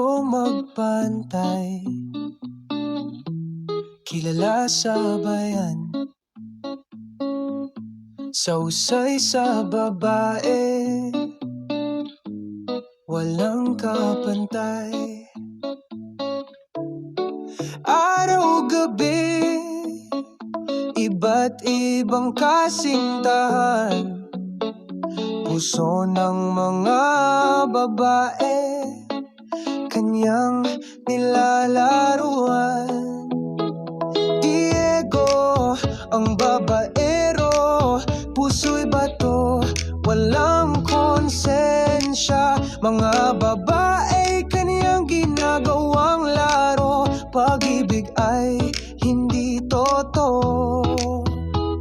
gusto magpantay, kilala sa bayan, sa usay sa babae, walang kapantay. Araw-gabi, iba't ibang kasintahan, puso ng mga babae, kanyang nilalaruan. Diego, ang babaero, puso'y bato, walang konsensya. Mga babae, kanyang ginagawang laro, pag-ibig ay hindi totoo.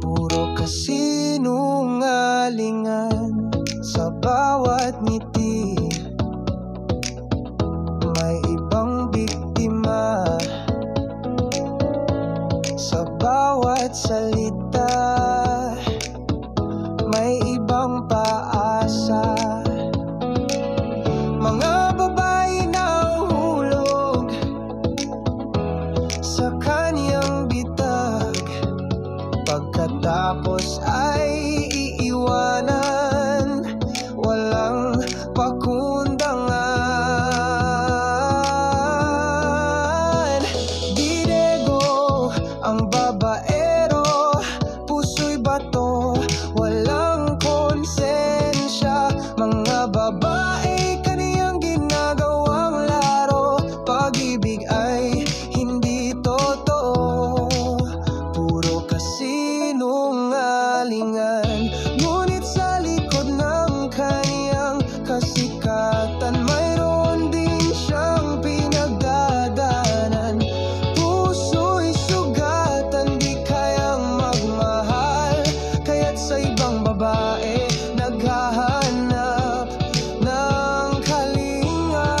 Puro kasinungalingan sa bawat ngiti, may ibang biktima sa bawat salita, may ibang paasa. Mga babae na uhulog sa kanyang bitag, pagkatapos ay iiwanan, walang pakundangan. Diego, ang babaero, puso'y bato, walang konsensya. Mga babae, kaniyang ginagawang laro, pag-ibig ay hindi totoo. Puro kasinungalingan, ngunit sa likod ng kaniyang kasikatan, mayroon din siyang pinagdadaanan. Puso'y sugatan, di kayang magmahal, kaya't sa ibang babae naghahanap ng kalinga.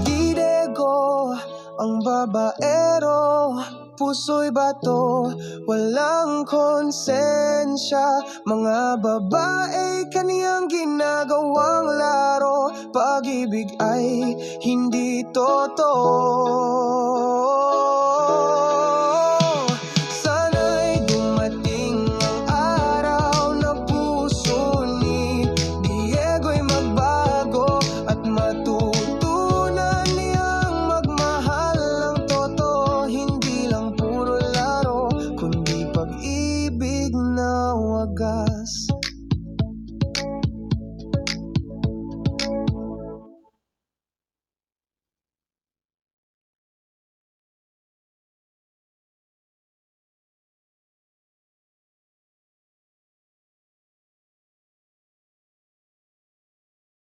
Diego, ang babaero, puso'y bato, walang konsensya. Mga babae, kaniyang ginagawang laro, pag-ibig ay hindi totoo.